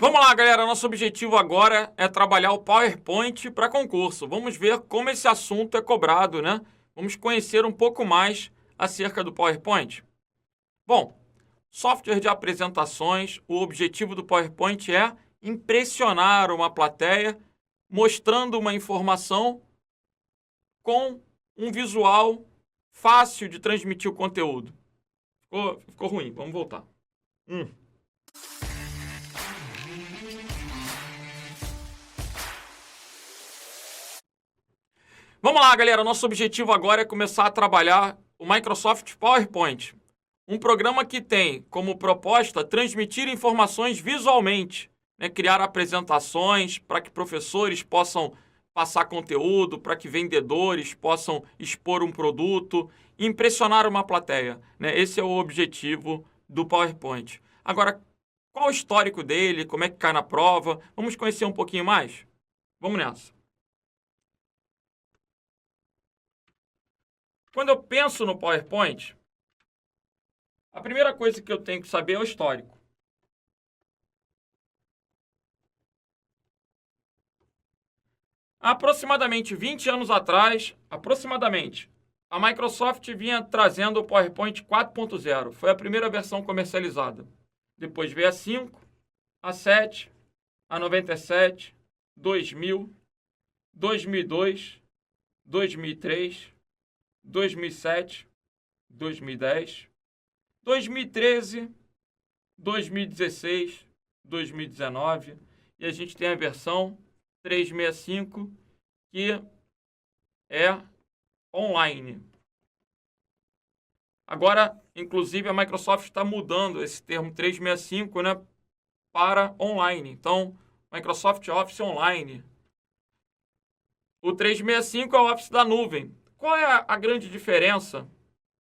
Vamos lá, galera. Nosso objetivo agora é trabalhar o PowerPoint para concurso. Vamos ver como esse assunto é cobrado, né? Vamos conhecer um pouco mais acerca do PowerPoint. Bom, software de apresentações, o objetivo do PowerPoint é impressionar uma plateia mostrando uma informação com um visual fácil de transmitir o conteúdo. Ficou ruim, vamos voltar. Vamos lá, galera. Nosso objetivo agora é começar a trabalhar o Microsoft PowerPoint. Um programa que tem como proposta transmitir informações visualmente, né? Criar apresentações para que professores possam passar conteúdo, para que vendedores possam expor um produto, impressionar uma plateia, né? Esse é o objetivo do PowerPoint. Agora, qual o histórico dele? Como é que cai na prova? Vamos conhecer um pouquinho mais? Vamos nessa. Quando eu penso no PowerPoint, a primeira coisa que eu tenho que saber é o histórico. Há aproximadamente 20 anos atrás, a Microsoft vinha trazendo o PowerPoint 4.0. Foi a primeira versão comercializada. Depois veio a 5, a 7, a 97, 2000, 2002, 2003, 2007, 2010, 2013, 2016, 2019 e a gente tem a versão 365 que é online. Agora, inclusive, a Microsoft está mudando esse termo 365, né, para online. Então, Microsoft Office Online. O 365 é o Office da nuvem. Qual é a grande diferença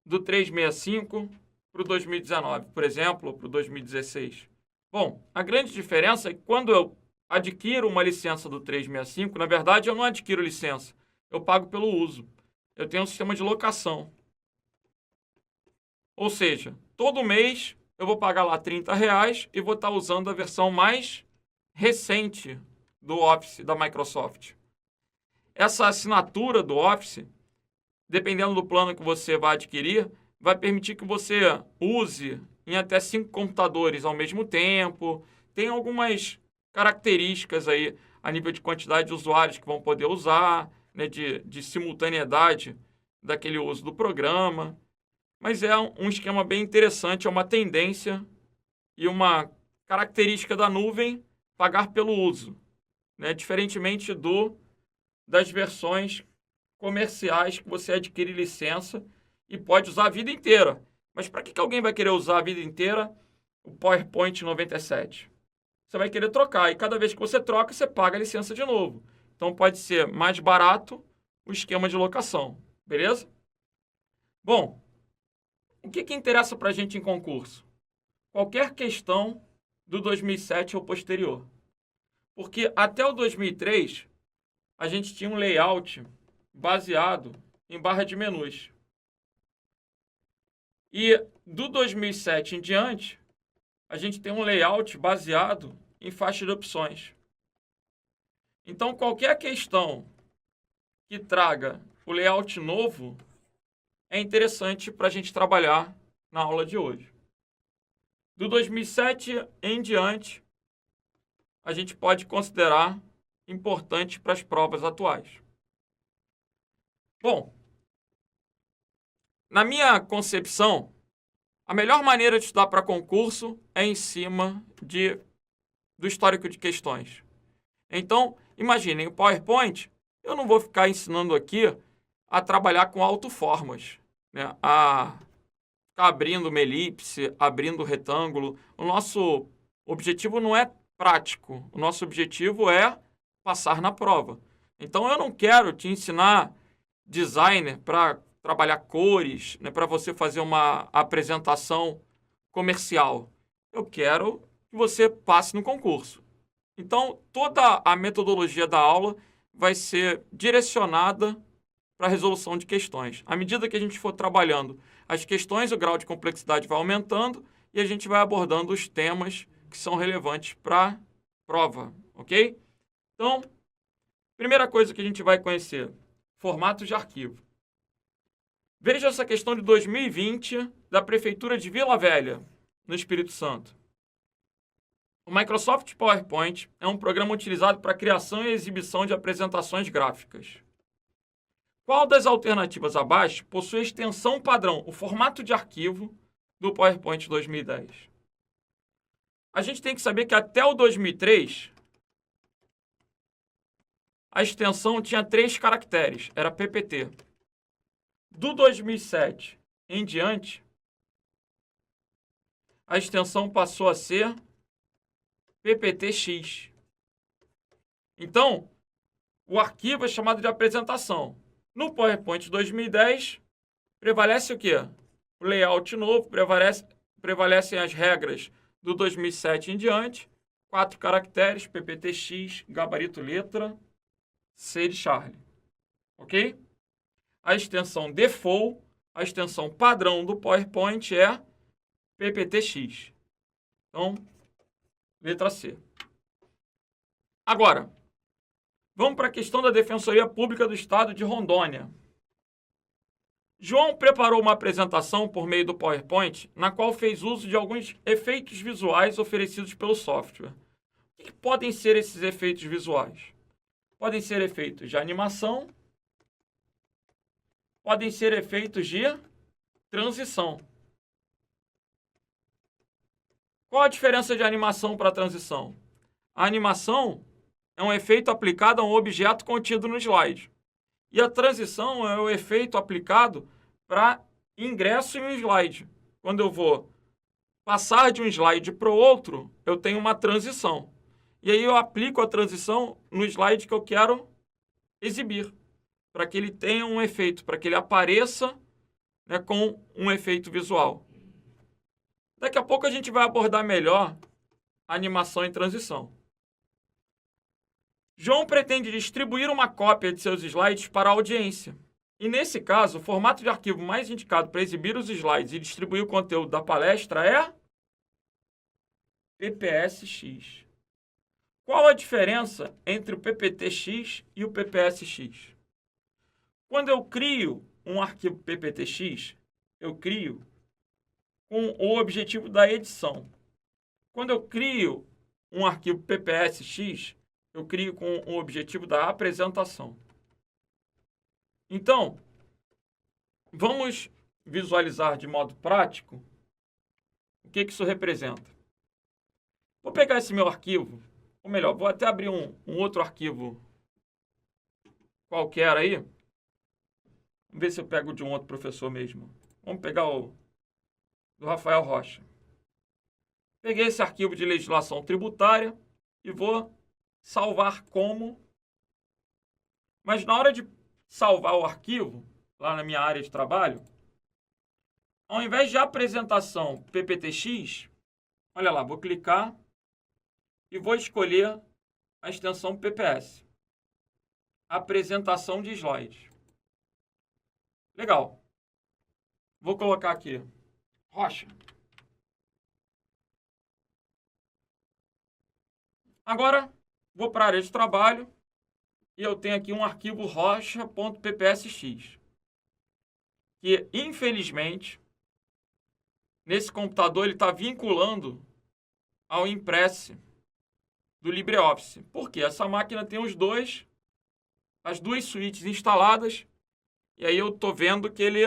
do 365 para o 2019, por exemplo, para o 2016? Bom, a grande diferença é que quando eu adquiro uma licença do 365, na verdade eu não adquiro licença, eu pago pelo uso. Eu tenho um sistema de locação. Ou seja, todo mês eu vou pagar lá R$30 e vou estar usando a versão mais recente do Office da Microsoft. Essa assinatura do Office, dependendo do plano que você vai adquirir, vai permitir que você use em até 5 computadores ao mesmo tempo. Tem algumas características aí a nível de quantidade de usuários que vão poder usar, né, de simultaneidade daquele uso do programa. Mas é um esquema bem interessante, é uma tendência e uma característica da nuvem pagar pelo uso, né, diferentemente das versões comerciais que você adquire licença e pode usar a vida inteira. Mas para que alguém vai querer usar a vida inteira o PowerPoint 97? Você vai querer trocar e cada vez que você troca, você paga a licença de novo. Então pode ser mais barato o esquema de locação, beleza? Bom, o que interessa para a gente em concurso? Qualquer questão do 2007 ou posterior. Porque até o 2003, a gente tinha um layout baseado em barra de menus. E do 2007 em diante, a gente tem um layout baseado em faixa de opções. Então, qualquer questão que traga o layout novo é interessante para a gente trabalhar na aula de hoje. Do 2007 em diante, a gente pode considerar importante para as provas atuais. Bom, na minha concepção, a melhor maneira de estudar para concurso é em cima do histórico de questões. Então, imaginem, o PowerPoint, eu não vou ficar ensinando aqui a trabalhar com autoformas, né? A ficar abrindo uma elipse, abrindo retângulo. O nosso objetivo não é prático, o nosso objetivo é passar na prova. Então, eu não quero te ensinar designer para trabalhar cores, né, para você fazer uma apresentação comercial. Eu quero que você passe no concurso. Então, toda a metodologia da aula vai ser direcionada para a resolução de questões. À medida que a gente for trabalhando as questões, o grau de complexidade vai aumentando e a gente vai abordando os temas que são relevantes para prova, ok? Então, primeira coisa que a gente vai conhecer, formato de arquivo. Veja essa questão de 2020 da Prefeitura de Vila Velha, no Espírito Santo. O Microsoft PowerPoint é um programa utilizado para a criação e exibição de apresentações gráficas. Qual das alternativas abaixo possui a extensão padrão, o formato de arquivo do PowerPoint 2010? A gente tem que saber que até o 2003, a extensão tinha 3 caracteres, era PPT. Do 2007 em diante, a extensão passou a ser PPTX. Então, o arquivo é chamado de apresentação. No PowerPoint 2010, prevalece o quê? O layout novo, prevalecem as regras do 2007 em diante, 4 caracteres, PPTX, gabarito letra, C de Charlie. Ok? A extensão default, a extensão padrão do PowerPoint é PPTX. Então, letra C. Agora, vamos para a questão da Defensoria Pública do Estado de Rondônia. João preparou uma apresentação por meio do PowerPoint, na qual fez uso de alguns efeitos visuais oferecidos pelo software. O que podem ser esses efeitos visuais? Podem ser efeitos de animação, podem ser efeitos de transição. Qual a diferença de animação para transição? A animação é um efeito aplicado a um objeto contido no slide. E a transição é o efeito aplicado para ingresso em um slide. Quando eu vou passar de um slide para o outro, eu tenho uma transição. E aí eu aplico a transição no slide que eu quero exibir, para que ele tenha um efeito, para que ele apareça, né, com um efeito visual. Daqui a pouco a gente vai abordar melhor a animação em transição. João pretende distribuir uma cópia de seus slides para a audiência. E nesse caso, o formato de arquivo mais indicado para exibir os slides e distribuir o conteúdo da palestra é PPSX. Qual a diferença entre o PPTX e o PPSX? Quando eu crio um arquivo PPTX, eu crio com o objetivo da edição. Quando eu crio um arquivo PPSX, eu crio com o objetivo da apresentação. Então, vamos visualizar de modo prático o que isso representa. Vou pegar esse meu arquivo, ou melhor, vou até abrir um outro arquivo qualquer aí. Vamos ver se eu pego de um outro professor mesmo. Vamos pegar o do Rafael Rocha. Peguei esse arquivo de legislação tributária e vou salvar como. Mas na hora de salvar o arquivo, lá na minha área de trabalho, ao invés de apresentação PPTX, olha lá, vou clicar e vou escolher a extensão PPS. Apresentação de slides. Legal. Vou colocar aqui, Rocha. Agora, vou para a área de trabalho e eu tenho aqui um arquivo rocha.ppsx, que, infelizmente, nesse computador ele está vinculando ao Impress do LibreOffice. Por quê? Essa máquina tem as duas suítes instaladas, e aí eu estou vendo que ele,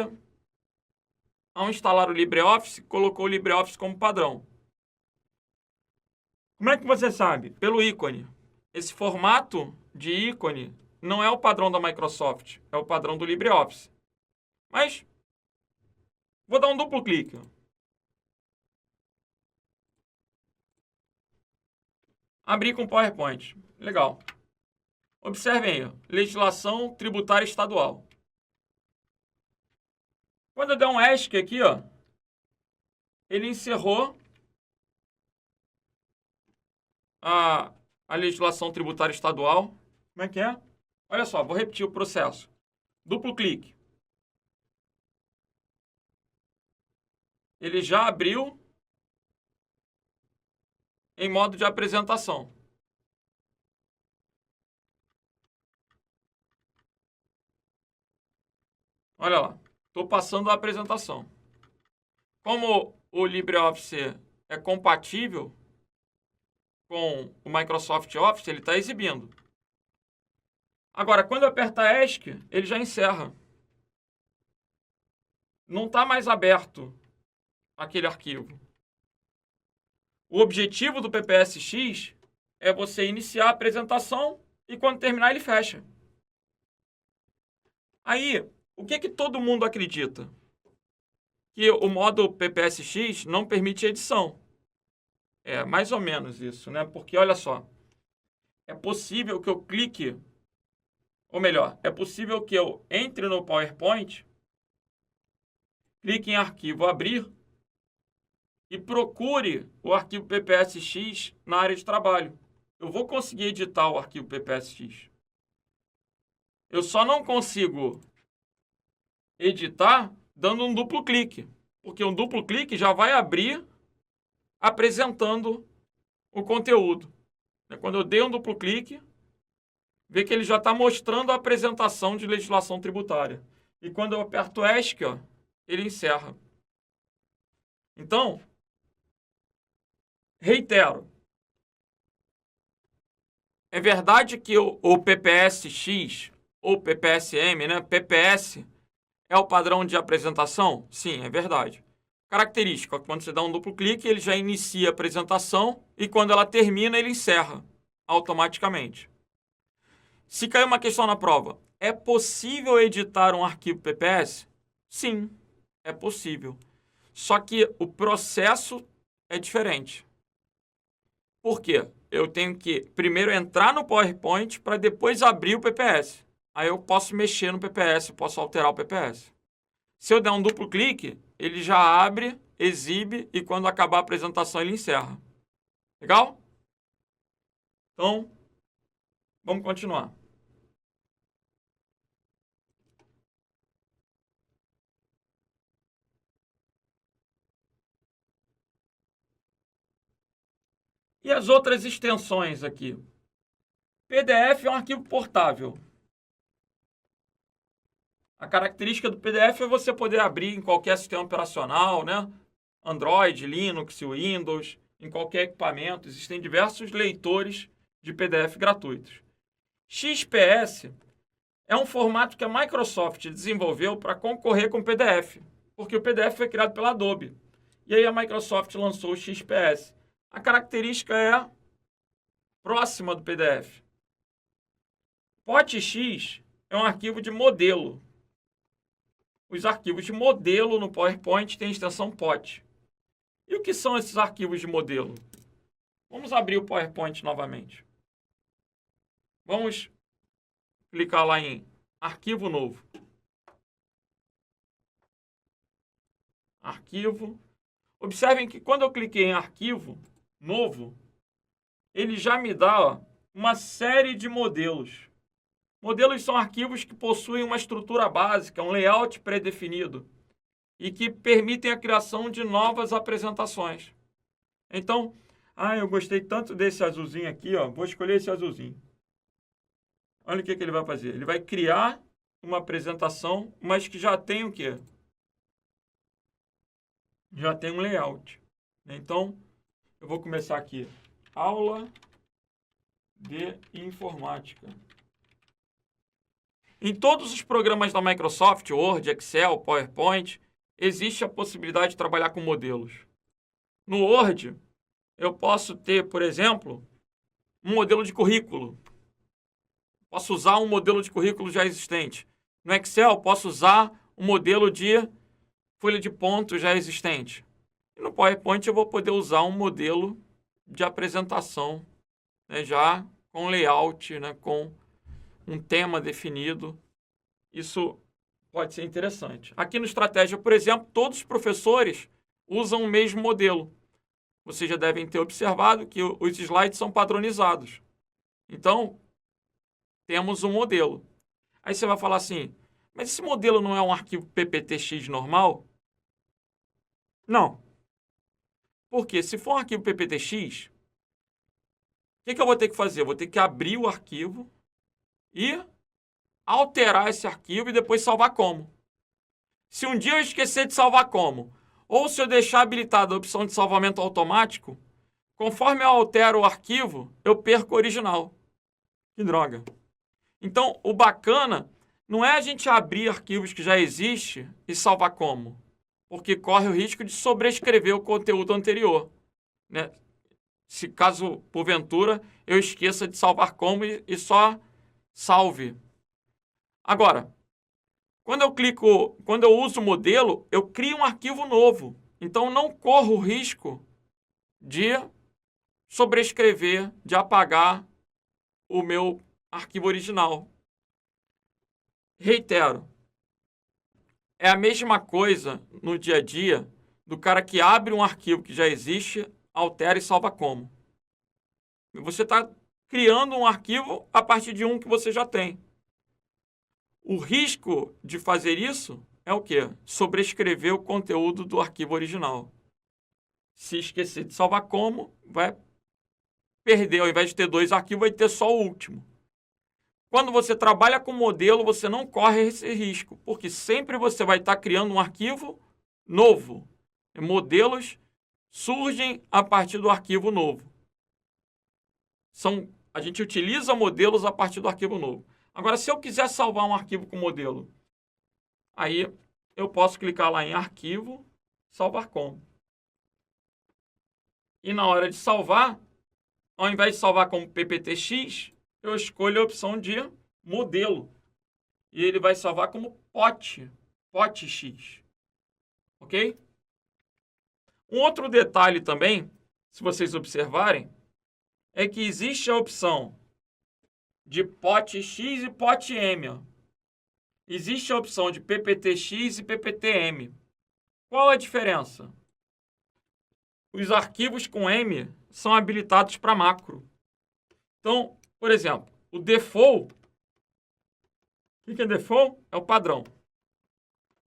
ao instalar o LibreOffice, colocou o LibreOffice como padrão. Como é que você sabe? Pelo ícone. Esse formato de ícone não é o padrão da Microsoft, é o padrão do LibreOffice. Mas vou dar um duplo clique. Abrir com PowerPoint. Legal. Observem aí, legislação tributária estadual. Quando eu der um ESC aqui, ó, ele encerrou a legislação tributária estadual. Como é que é? Olha só, vou repetir o processo. Duplo clique. Ele já abriu em modo de apresentação. Olha lá, estou passando a apresentação. Como o LibreOffice é compatível com o Microsoft Office, ele está exibindo. Agora, quando eu apertar ESC, ele já encerra. Não está mais aberto aquele arquivo. O objetivo do PPSX é você iniciar a apresentação e quando terminar ele fecha. Aí, o que todo mundo acredita? Que o modo PPSX não permite edição. É mais ou menos isso, né? Porque olha só, é possível que eu clique, ou melhor, é possível que eu entre no PowerPoint, clique em arquivo abrir e procure o arquivo PPSX na área de trabalho. Eu vou conseguir editar o arquivo PPSX. Eu só não consigo editar dando um duplo clique, porque um duplo clique já vai abrir apresentando o conteúdo. Quando eu dei um duplo clique, vê que ele já está mostrando a apresentação de legislação tributária. E quando eu aperto ESC, ó, ele encerra. Então, reitero, é verdade que o PPSX ou PPSM, né? PPS é o padrão de apresentação? Sim, é verdade. Característica, quando você dá um duplo clique, ele já inicia a apresentação e quando ela termina, ele encerra automaticamente. Se cair uma questão na prova, é possível editar um arquivo PPS? Sim, é possível. Só que o processo é diferente. Por quê? Eu tenho que primeiro entrar no PowerPoint para depois abrir o PPS. Aí eu posso mexer no PPS, posso alterar o PPS. Se eu der um duplo clique, ele já abre, exibe e quando acabar a apresentação ele encerra. Legal? Então, vamos continuar. E as outras extensões aqui? PDF é um arquivo portável. A característica do PDF é você poder abrir em qualquer sistema operacional, né? Android, Linux, Windows, em qualquer equipamento. Existem diversos leitores de PDF gratuitos. XPS é um formato que a Microsoft desenvolveu para concorrer com o PDF, porque o PDF foi criado pela Adobe. E aí a Microsoft lançou o XPS. A característica é próxima do PDF. POTX é um arquivo de modelo. Os arquivos de modelo no PowerPoint têm a extensão POT. E o que são esses arquivos de modelo? Vamos abrir o PowerPoint novamente. Vamos clicar lá em Arquivo Novo. Arquivo. Observem que quando eu cliquei em Arquivo Novo, ele já me dá uma série de modelos. Modelos são arquivos que possuem uma estrutura básica, um layout pré-definido e que permitem a criação de novas apresentações. Então, eu gostei tanto desse azulzinho aqui, ó, vou escolher esse azulzinho. Olha o que ele vai fazer. Ele vai criar uma apresentação, mas que já tem o quê? Já tem um layout. Então, eu vou começar aqui. Aula de informática. Em todos os programas da Microsoft, Word, Excel, PowerPoint, existe a possibilidade de trabalhar com modelos. No Word, eu posso ter, por exemplo, um modelo de currículo. Posso usar um modelo de currículo já existente. No Excel, posso usar um modelo de folha de pontos já existente. E no PowerPoint, eu vou poder usar um modelo de apresentação, né, já com layout, né, com um tema definido. Isso pode ser interessante. Aqui no Estratégia, por exemplo, todos os professores usam o mesmo modelo. Vocês já devem ter observado que os slides são padronizados. Então, temos um modelo. Aí você vai falar assim, mas esse modelo não é um arquivo PPTX normal? Não. Porque se for um arquivo PPTX, o que eu vou ter que fazer? Eu vou ter que abrir o arquivo e alterar esse arquivo e depois salvar como. Se um dia eu esquecer de salvar como, ou se eu deixar habilitada a opção de salvamento automático, conforme eu altero o arquivo, eu perco o original. Que droga. Então, o bacana não é a gente abrir arquivos que já existem e salvar como, porque corre o risco de sobrescrever o conteúdo anterior, né? Se caso, porventura, eu esqueça de salvar como e só salve. Agora, quando eu uso o modelo, eu crio um arquivo novo. Então, não corro o risco de sobrescrever, de apagar o meu arquivo original. Reitero, é a mesma coisa no dia a dia do cara que abre um arquivo que já existe, altera e salva como. Você está criando um arquivo a partir de um que você já tem. O risco de fazer isso é o quê? Sobrescrever o conteúdo do arquivo original. Se esquecer de salvar como, vai perder. Ao invés de ter 2 arquivos, vai ter só o último. Quando você trabalha com modelo, você não corre esse risco, porque sempre você vai estar criando um arquivo novo. Modelos surgem a partir do arquivo novo. A gente utiliza modelos a partir do arquivo novo. Agora, se eu quiser salvar um arquivo com modelo, aí eu posso clicar lá em arquivo, salvar como. E na hora de salvar, ao invés de salvar como PPTX, eu escolho a opção de modelo. E ele vai salvar como POTX. Ok? Um outro detalhe também, se vocês observarem, é que existe a opção de POTX e POTM. Existe a opção de PPTX e PPTM. Qual a diferença? Os arquivos com M são habilitados para macro. Então, por exemplo, o default. O que é default? É o padrão.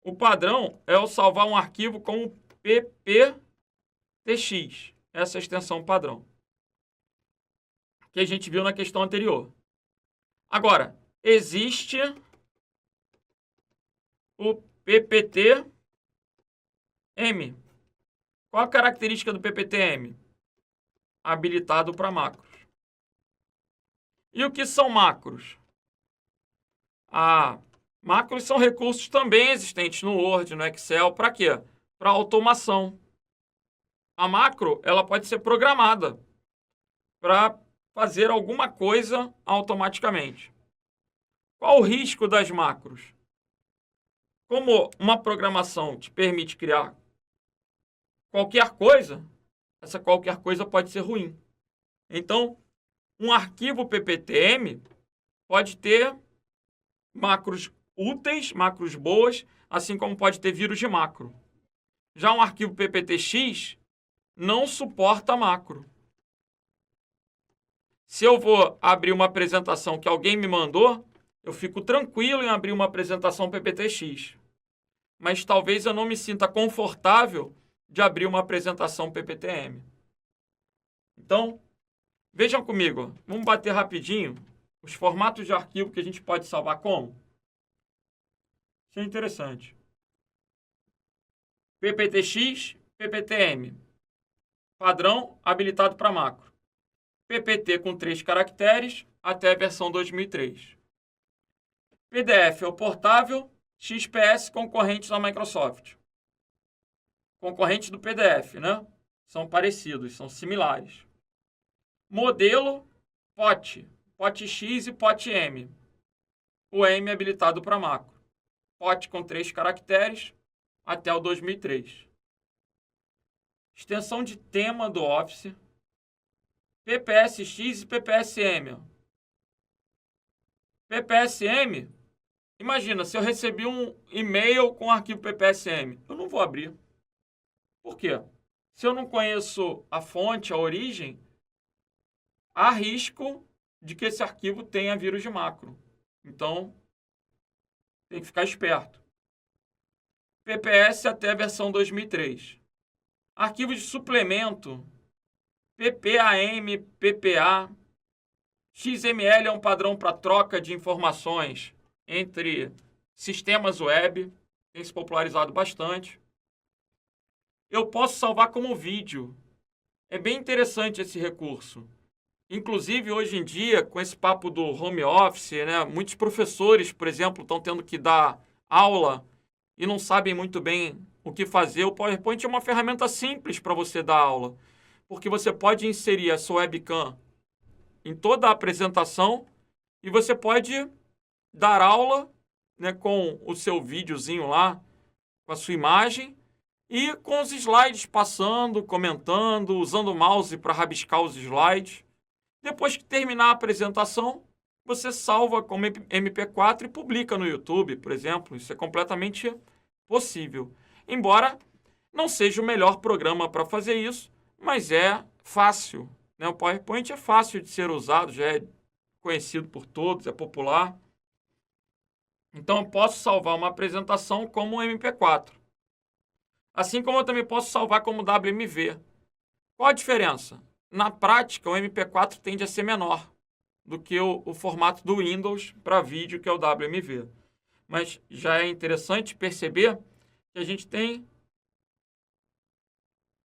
O padrão é eu salvar um arquivo como PPTX. Essa é a extensão padrão que a gente viu na questão anterior. Agora, existe o PPTM. Qual a característica do PPTM? Habilitado para macros. E o que são macros? Macros são recursos também existentes no Word, no Excel. Para quê? Para automação. A macro ela pode ser programada para fazer alguma coisa automaticamente. Qual o risco das macros? Como uma programação te permite criar qualquer coisa, essa qualquer coisa pode ser ruim. Então, um arquivo PPTM pode ter macros úteis, macros boas, assim como pode ter vírus de macro. Já um arquivo PPTX não suporta macro. Se eu vou abrir uma apresentação que alguém me mandou, eu fico tranquilo em abrir uma apresentação PPTX. Mas talvez eu não me sinta confortável de abrir uma apresentação PPTM. Então, vejam comigo, vamos bater rapidinho os formatos de arquivo que a gente pode salvar como. Isso é interessante. PPTX, PPTM. Padrão habilitado para macro. PPT com 3 caracteres até a versão 2003. PDF é o portável, XPS concorrente da Microsoft. Concorrente do PDF, né? São parecidos, são similares. Modelo, POTX e POTM. O M habilitado para macro. POT com 3 caracteres até o 2003. Extensão de tema do Office. PPSX e PPSM. PPSM, imagina, se eu recebi um e-mail com arquivo PPSM, eu não vou abrir. Por quê? Se eu não conheço a fonte, a origem, há risco de que esse arquivo tenha vírus de macro. Então, tem que ficar esperto. PPS até a versão 2003. Arquivos de suplemento, PPAM, PPA. XML é um padrão para troca de informações entre sistemas web. tem se popularizado bastante. Eu posso salvar como vídeo. É bem interessante esse recurso. Inclusive, hoje em dia, com esse papo do home office, né, muitos professores, por exemplo, estão tendo que dar aula e não sabem muito bem o que fazer. O PowerPoint é uma ferramenta simples para você dar aula, porque você pode inserir a sua webcam em toda a apresentação e você pode dar aula, né, com o seu videozinho lá, com a sua imagem e com os slides passando, comentando, usando o mouse para rabiscar os slides. Depois que terminar a apresentação, você salva como MP4 e publica no YouTube, por exemplo. Isso é completamente possível. Embora não seja o melhor programa para fazer isso, mas é fácil, né? O PowerPoint é fácil de ser usado, já é conhecido por todos, é popular. Então, eu posso salvar uma apresentação como MP4. Assim como eu também posso salvar como WMV. Qual a diferença? Na prática, o MP4 tende a ser menor do que o formato do Windows para vídeo, que é o WMV. Mas já é interessante perceber que a gente tem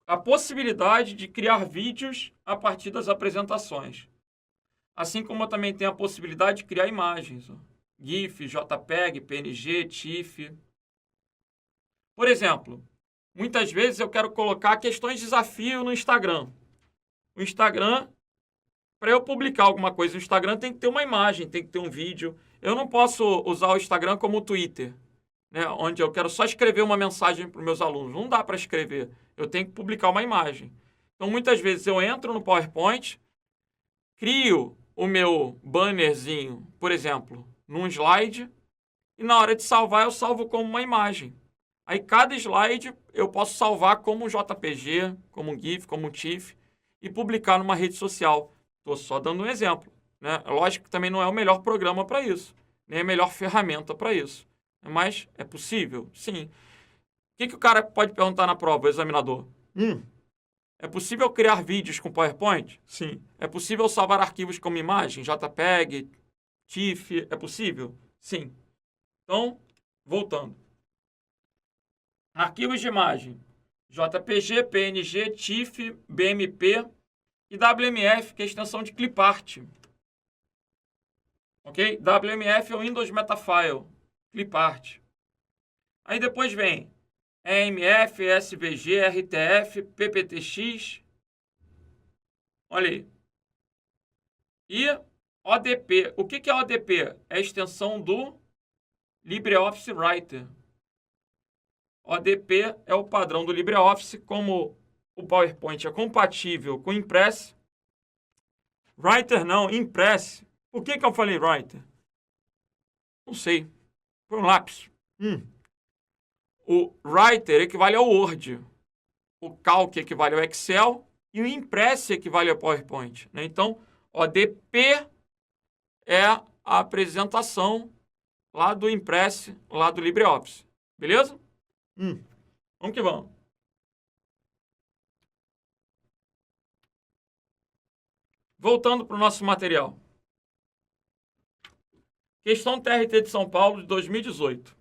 a possibilidade de criar vídeos a partir das apresentações. Assim como eu também tenho a possibilidade de criar imagens. GIF, JPEG, PNG, TIFF. Por exemplo, muitas vezes eu quero colocar questões de desafio no Instagram. O Instagram, para eu publicar alguma coisa no Instagram, tem que ter uma imagem, tem que ter um vídeo. Eu não posso usar o Instagram como o Twitter, né, onde eu quero só escrever uma mensagem para os meus alunos. Não dá para escrever. Eu tenho que publicar uma imagem. Então, muitas vezes eu entro no PowerPoint, crio o meu bannerzinho, por exemplo, num slide, e na hora de salvar, eu salvo como uma imagem. Aí, cada slide eu posso salvar como um JPG, como um GIF, como um TIFF, e publicar numa rede social. Estou só dando um exemplo, né? Lógico que também não é o melhor programa para isso, nem a melhor ferramenta para isso. Mas é possível? Sim. O que o cara pode perguntar na prova, o examinador? É possível criar vídeos com PowerPoint? Sim. É possível salvar arquivos como imagem, JPEG, TIFF? É possível? Sim. Então, voltando. Arquivos de imagem: JPG, PNG, TIFF, BMP e WMF, que é a extensão de clipart. Ok? WMF é o Windows Metafile, clipart. Aí depois vem EMF, SVG, RTF, PPTX. Olha aí. E ODP. O que é ODP? É a extensão do LibreOffice Writer. ODP é o padrão do LibreOffice. Como o PowerPoint é compatível com Impress. Writer não, Impress. Por que eu falei Writer? Não sei. Foi um lápis. O Writer equivale ao Word. O Calc equivale ao Excel. E o Impress equivale ao PowerPoint, né? Então, ODP é a apresentação lá do Impress, lá do LibreOffice. Beleza? Vamos que vamos. Voltando para o nosso material. Questão TRT de São Paulo de 2018.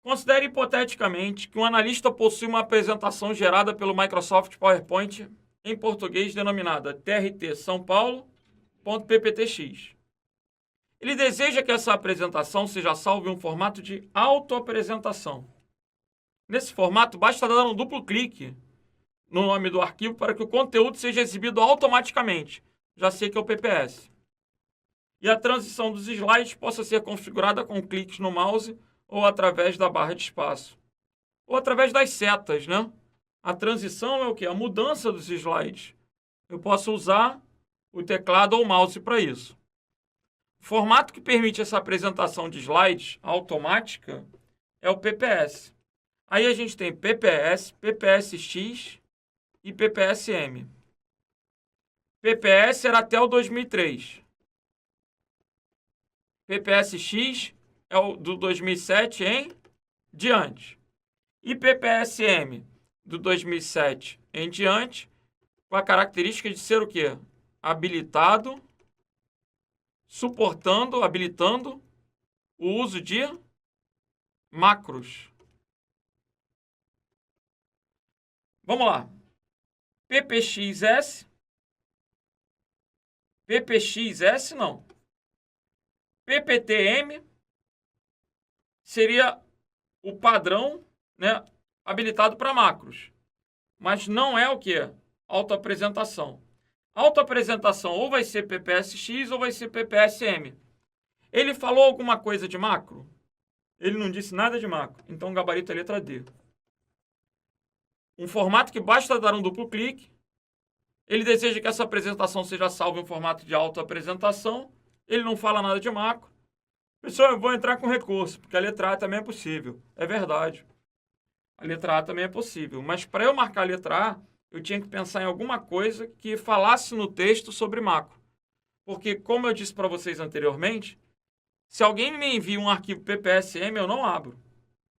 Considere hipoteticamente que um analista possui uma apresentação gerada pelo Microsoft PowerPoint em português denominada TRT São Paulo.pptx. Ele deseja que essa apresentação seja salva em um formato de autoapresentação. Nesse formato, basta dar um duplo clique no nome do arquivo para que o conteúdo seja exibido automaticamente. Já sei que é o PPS. E a transição dos slides possa ser configurada com cliques no mouse ou através da barra de espaço. Ou através das setas, né? A transição é o quê? A mudança dos slides. Eu posso usar o teclado ou o mouse para isso. O formato que permite essa apresentação de slides automática é o PPS. Aí a gente tem PPS, PPSX e PPSM. PPS era até o 2003. PPSX é o do 2007 em diante. E PPSM do 2007 em diante, com a característica de ser o quê? Habilitado, suportando, habilitando o uso de macros. Vamos lá. PPXS. PPXS não. PPTM seria o padrão, né, habilitado para macros. Mas não é o que? Autoapresentação. Autoapresentação ou vai ser PPSX ou vai ser PPSM. Ele falou alguma coisa de macro? Ele não disse nada de macro. Então o gabarito é letra D. Um formato que basta dar um duplo clique. Ele deseja que essa apresentação seja salva em formato de autoapresentação. Ele não fala nada de macro. Pessoal, eu vou entrar com recurso, porque a letra A também é possível. É verdade. A letra A também é possível. Mas para eu marcar a letra A, eu tinha que pensar em alguma coisa que falasse no texto sobre macro. Porque, como eu disse para vocês anteriormente, se alguém me envia um arquivo PPSM, eu não abro.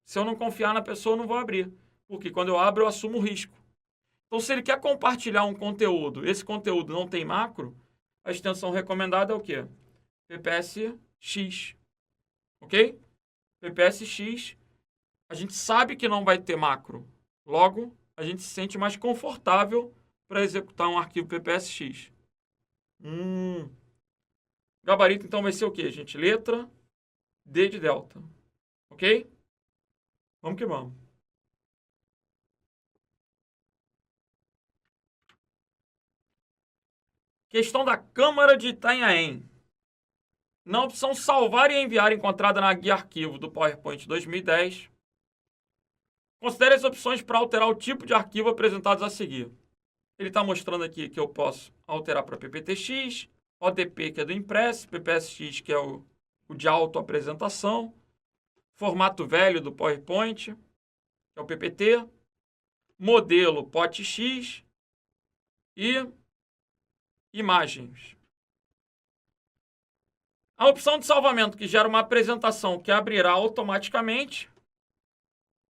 Se eu não confiar na pessoa, eu não vou abrir. Porque quando eu abro, eu assumo o risco. Então, se ele quer compartilhar um conteúdo, esse conteúdo não tem macro, a extensão recomendada é o quê? PPSX. Ok? PPSX, a gente sabe que não vai ter macro. Logo, a gente se sente mais confortável para executar um arquivo PPSX. Gabarito, então, vai ser o quê, gente? Letra D de delta. Ok? Vamos que vamos. Questão da Câmara de Itanhaém. Na opção salvar e enviar encontrada na guia arquivo do PowerPoint 2010, considere as opções para alterar o tipo de arquivo apresentados a seguir. Ele está mostrando aqui que eu posso alterar para PPTX, ODP, que é do impresso, PPSX, que é o de autoapresentação, formato velho do PowerPoint, que é o PPT, modelo POTX e imagens. A opção de salvamento que gera uma apresentação que abrirá automaticamente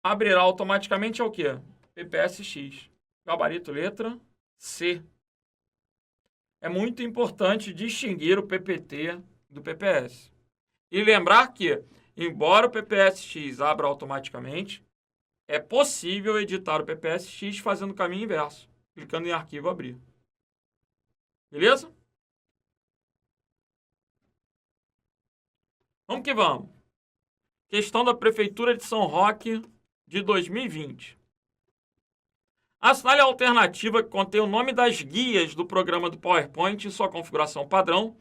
é o quê? PPSX. Gabarito letra C. É muito importante distinguir o PPT do PPS. E lembrar que, embora o PPSX abra automaticamente, é possível editar o PPSX fazendo o caminho inverso, clicando em arquivo abrir. Beleza? Vamos que vamos. Questão da Prefeitura de São Roque de 2020. Assinale a alternativa que contém o nome das guias do programa do PowerPoint e sua configuração padrão,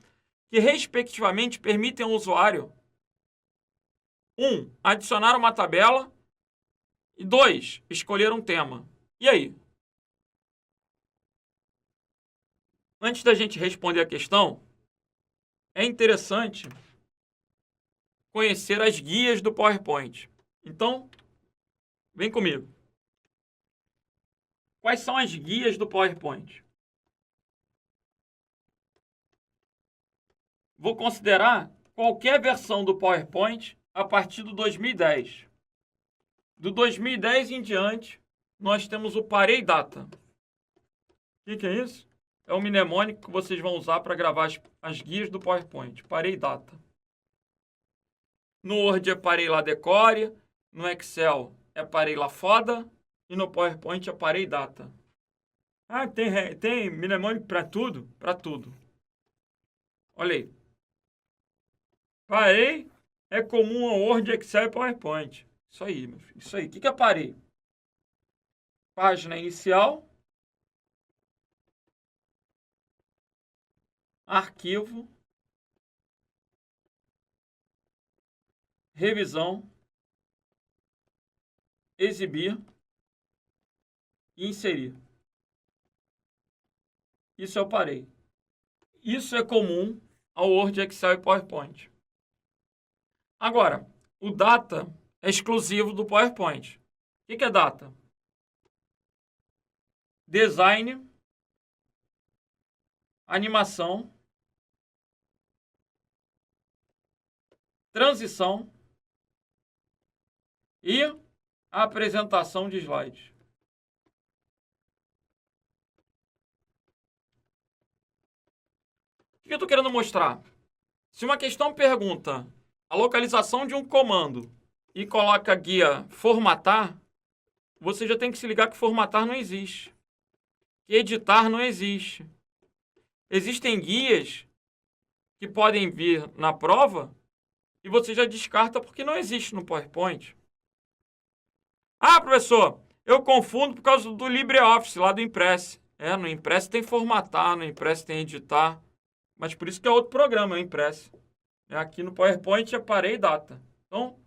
que respectivamente permitem ao usuário 1. Adicionar uma tabela e 2. Escolher um tema. E aí? Antes da gente responder a questão, é interessante conhecer as guias do PowerPoint. Então, vem comigo. Quais são as guias do PowerPoint? Vou considerar qualquer versão do PowerPoint a partir do 2010. Do 2010 em diante, nós temos o Parei Data. O que é isso? É o mnemônico que vocês vão usar para gravar as guias do PowerPoint. Parei Data. No Word é Parei Lá Decore, no Excel é Parei Lá Foda e no PowerPoint é Parei Data. Ah, tem mnemônico para tudo? Para tudo. Olha aí. Parei é comum ao Word, Excel e PowerPoint. Isso aí, meu filho. Isso aí. O que é parei? Página inicial. Arquivo. Revisão. Exibir. E inserir. Isso eu parei. Isso é comum ao Word, Excel e PowerPoint. Agora, o data é exclusivo do PowerPoint. O que é data? Design, animação, transição e apresentação de slides. O que eu estou querendo mostrar? Se uma questão pergunta a localização de um comando e coloca a guia formatar, você já tem que se ligar que formatar não existe. Que editar não existe. Existem guias que podem vir na prova e você já descarta porque não existe no PowerPoint. Ah, professor, eu confundo por causa do LibreOffice lá do Impress. No Impress tem formatar, no Impress tem editar. Mas por isso que é outro programa, o Impress. Aqui no PowerPoint é parei e data. Então,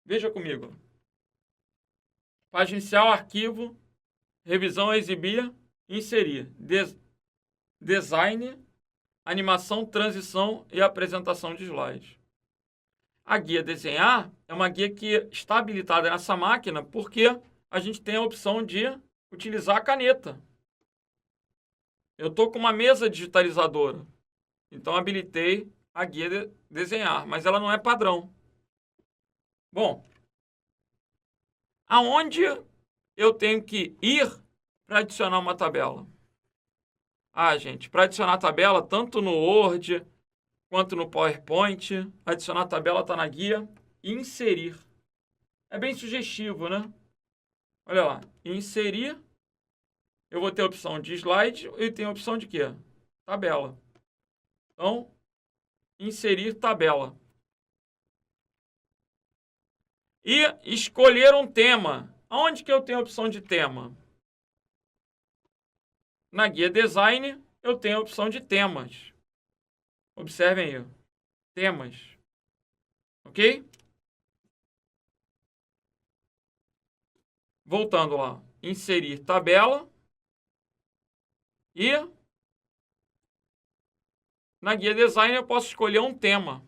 veja comigo. Página inicial, arquivo, revisão a exibir, inserir. Design, animação, transição e apresentação de slides. A guia desenhar é uma guia que está habilitada nessa máquina porque a gente tem a opção de utilizar a caneta. Eu estou com uma mesa digitalizadora, então habilitei a guia desenhar, mas ela não é padrão. Bom, aonde eu tenho que ir para adicionar uma tabela? Gente, para adicionar tabela, tanto no Word quanto no PowerPoint, adicionar tabela está na guia inserir. É bem sugestivo, né? Olha lá, inserir, eu vou ter a opção de slide e tem a opção de quê? Tabela. Então, inserir tabela. E escolher um tema. Onde que eu tenho a opção de tema? Na guia design, eu tenho a opção de temas. Observem aí. Temas. Ok? Voltando lá. Inserir tabela. E na guia design eu posso escolher um tema.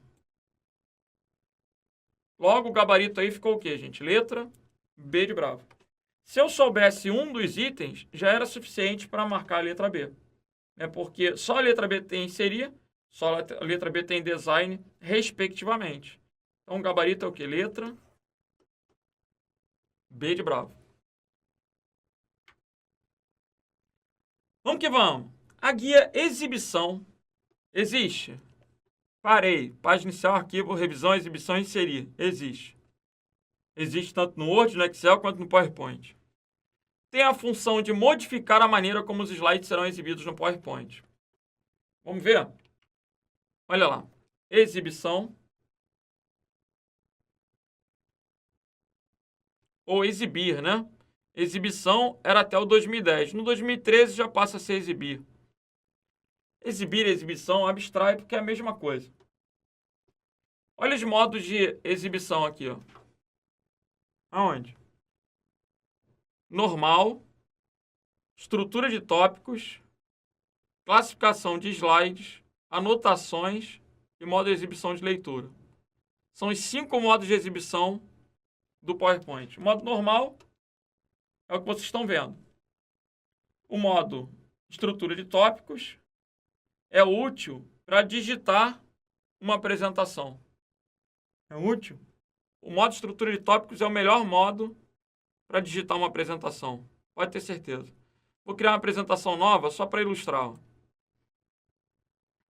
Logo, o gabarito aí ficou o quê, gente? Letra B de bravo. Se eu soubesse um dos itens, já era suficiente para marcar a letra B. Porque só a letra B tem inserir, só a letra B tem design, respectivamente. Então, o gabarito é o quê? Letra B de bravo. Vamos que vamos. A guia exibição existe. Parei. Página inicial, arquivo, revisão, exibição, inserir. Existe. Existe tanto no Word, no Excel, quanto no PowerPoint. Tem a função de modificar a maneira como os slides serão exibidos no PowerPoint. Vamos ver? Olha lá. Exibição. Ou exibir, né? Exibição era até o 2010. No 2013 já passa a ser exibir. Exibir e exibição abstrai porque é a mesma coisa. Olha os modos de exibição aqui, ó. Aonde? Normal, estrutura de tópicos, classificação de slides, anotações e modo de exibição de leitura. São os 5 modos de exibição do PowerPoint. O modo normal é o que vocês estão vendo. O modo estrutura de tópicos é útil para digitar uma apresentação. É útil. O modo estrutura de tópicos é o melhor modo para digitar uma apresentação. Pode ter certeza. Vou criar uma apresentação nova só para ilustrar.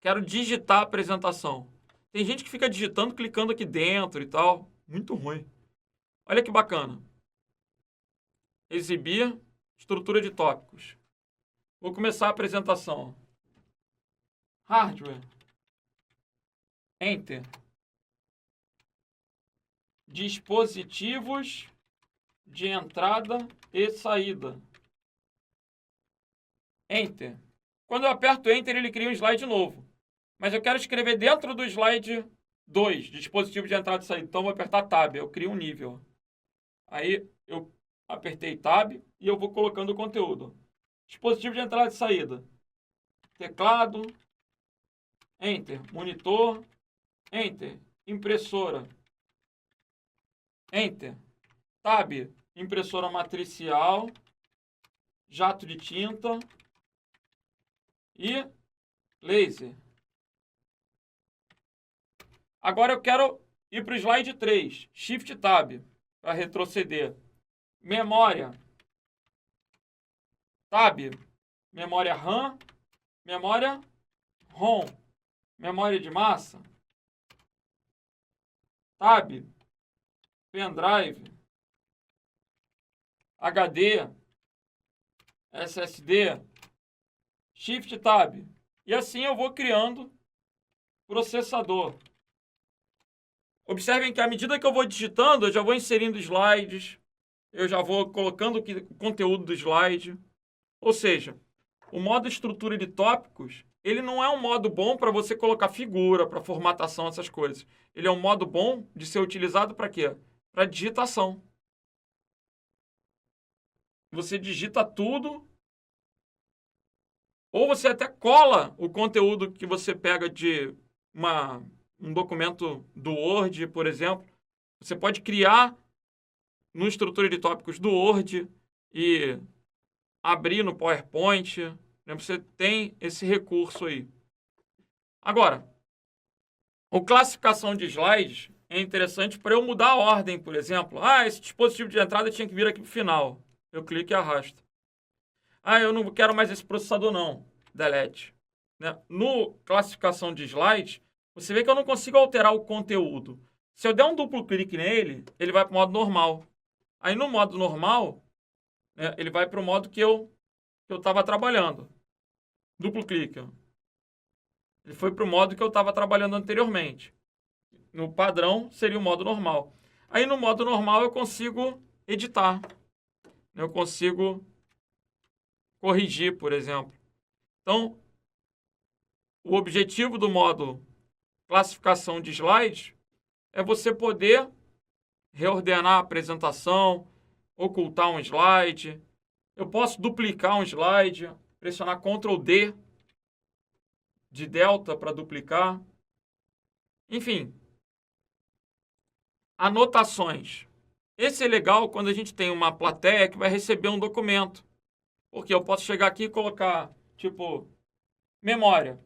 Quero digitar a apresentação. Tem gente que fica digitando, clicando aqui dentro e tal. Muito ruim. Olha que bacana. Exibir, estrutura de tópicos. Vou começar a apresentação. Hardware. Enter. Dispositivos de entrada e saída. Enter. Quando eu aperto Enter, ele cria um slide novo. Mas eu quero escrever dentro do slide 2, dispositivo de entrada e saída. Então, eu vou apertar Tab, eu crio um nível. Aí, eu apertei Tab e eu vou colocando o conteúdo. Dispositivo de entrada e saída. Teclado. Enter. Monitor. Enter. Impressora. Enter. Tab. Impressora matricial. Jato de tinta. E laser. Agora eu quero ir para o slide 3. Shift Tab para retroceder. Memória. Tab. Memória RAM. Memória ROM. Memória de massa. Tab, pendrive, HD, SSD, Shift Tab. E assim eu vou criando processador. Observem que à medida que eu vou digitando, eu já vou inserindo slides, eu já vou colocando o conteúdo do slide. Ou seja, o modo estrutura de tópicos, ele não é um modo bom para você colocar figura, para formatação, essas coisas. Ele é um modo bom de ser utilizado para quê? Para digitação. Você digita tudo, ou você até cola o conteúdo que você pega de um documento do Word, por exemplo. Você pode criar no estrutura de tópicos do Word e abrir no PowerPoint. Você tem esse recurso aí. Agora, a classificação de slides é interessante para eu mudar a ordem, por exemplo. Esse dispositivo de entrada tinha que vir aqui para o final. Eu clico e arrasto. Eu não quero mais esse processador não. Delete. Né? No classificação de slides, você vê que eu não consigo alterar o conteúdo. Se eu der um duplo clique nele, ele vai para o modo normal. Aí no modo normal, né, ele vai para o modo que eu estava trabalhando. Duplo clique. Ele foi para o modo que eu estava trabalhando anteriormente. No padrão, seria o modo normal. Aí no modo normal eu consigo editar. Eu consigo corrigir, por exemplo. Então, o objetivo do modo classificação de slides é você poder reordenar a apresentação, ocultar um slide. Eu posso duplicar um slide, pressionar Ctrl D de delta para duplicar. Enfim, anotações. Esse é legal quando a gente tem uma plateia que vai receber um documento. Porque eu posso chegar aqui e colocar, tipo, memória.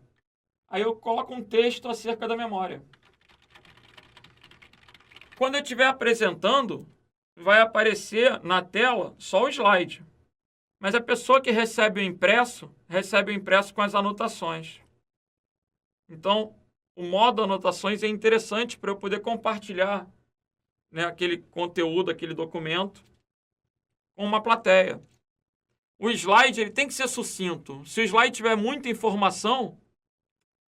Aí eu coloco um texto acerca da memória. Quando eu estiver apresentando, vai aparecer na tela só o slide. Mas a pessoa que recebe o impresso com as anotações. Então, o modo anotações é interessante para eu poder compartilhar, né, aquele conteúdo, aquele documento com uma plateia. O slide ele tem que ser sucinto. Se o slide tiver muita informação,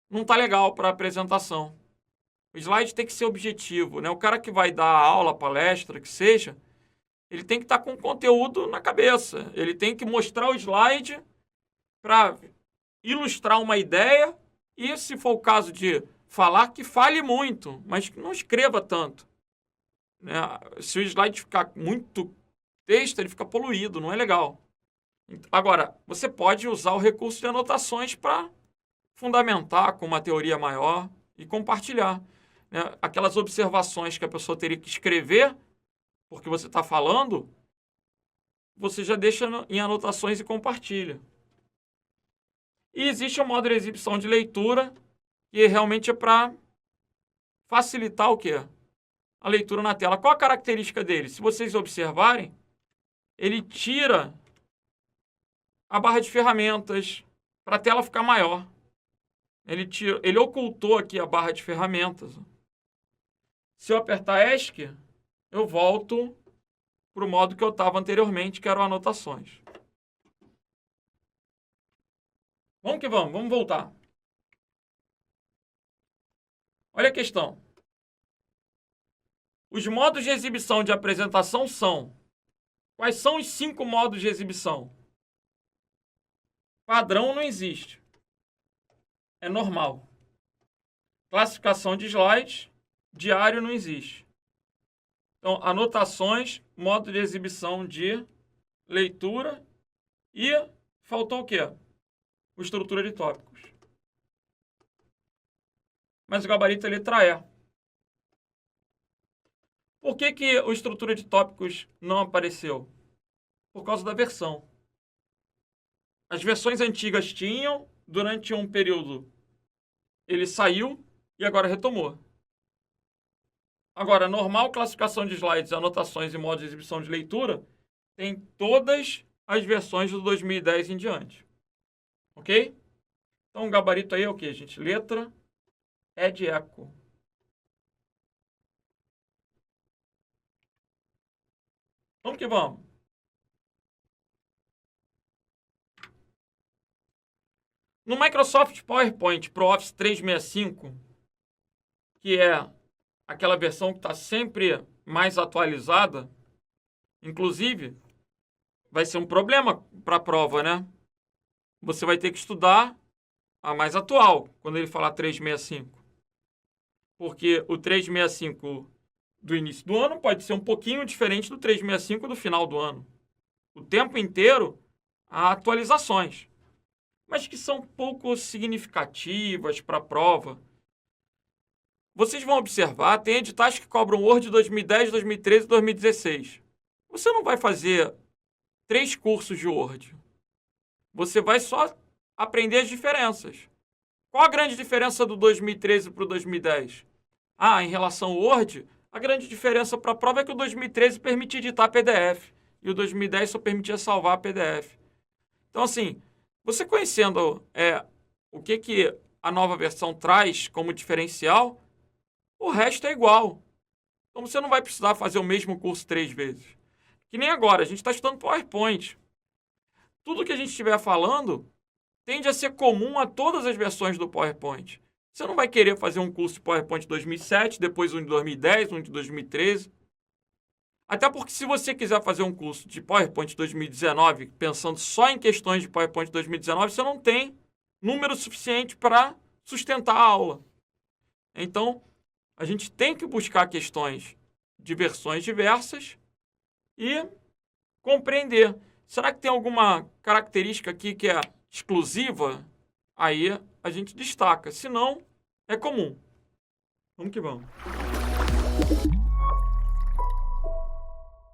não está legal para a apresentação. O slide tem que ser objetivo, né? O cara que vai dar aula, palestra, que seja, ele tem que estar com o conteúdo na cabeça. Ele tem que mostrar o slide para ilustrar uma ideia e, se for o caso de falar, que fale muito, mas que não escreva tanto. Né? Se o slide ficar muito texto, ele fica poluído, não é legal. Agora, você pode usar o recurso de anotações para fundamentar com uma teoria maior e compartilhar. Né? Aquelas observações que a pessoa teria que escrever, porque você está falando, você já deixa em anotações e compartilha. E existe o modo de exibição de leitura, que realmente é para facilitar o quê? A leitura na tela. Qual a característica dele? Se vocês observarem, ele tira a barra de ferramentas para a tela ficar maior. Ele ocultou aqui a barra de ferramentas. Se eu apertar ESC, eu volto para o modo que eu estava anteriormente, que eram anotações. Vamos que vamos voltar. Olha a questão. Os modos de exibição de apresentação são... Quais são os 5 modos de exibição? Padrão não existe. É normal. Classificação de slides, diário não existe. Então, anotações, modo de exibição de leitura e faltou o quê? O estrutura de tópicos. Mas o gabarito é letra E. Por que o estrutura de tópicos não apareceu? Por causa da versão. As versões antigas tinham, durante um período ele saiu e agora retomou. Agora, normal classificação de slides, anotações e modo de exibição de leitura tem todas as versões do 2010 em diante. Ok? Então o gabarito aí é o que, gente? Letra E de eco. Vamos que vamos. No Microsoft PowerPoint Pro Office 365, que é aquela versão que está sempre mais atualizada, inclusive, vai ser um problema para a prova, né? Você vai ter que estudar a mais atual, quando ele falar 365. Porque o 365 do início do ano pode ser um pouquinho diferente do 365 do final do ano. O tempo inteiro há atualizações, mas que são pouco significativas para a prova. Vocês vão observar, tem editais que cobram Word 2010, 2013 e 2016. Você não vai fazer 3 cursos de Word. Você vai só aprender as diferenças. Qual a grande diferença do 2013 para o 2010? Em relação ao Word, a grande diferença para a prova é que o 2013 permitia editar PDF e o 2010 só permitia salvar PDF. Então, assim, você conhecendo o que a nova versão traz como diferencial, o resto é igual. Então, você não vai precisar fazer o mesmo curso 3 vezes. Que nem agora, a gente está estudando PowerPoint. Tudo que a gente estiver falando tende a ser comum a todas as versões do PowerPoint. Você não vai querer fazer um curso de PowerPoint de 2007, depois um de 2010, um de 2013. Até porque se você quiser fazer um curso de PowerPoint 2019, pensando só em questões de PowerPoint 2019, você não tem número suficiente para sustentar a aula. Então, a gente tem que buscar questões de versões diversas e compreender. Será que tem alguma característica aqui que é exclusiva? Aí a gente destaca. Se não, é comum. Vamos que vamos.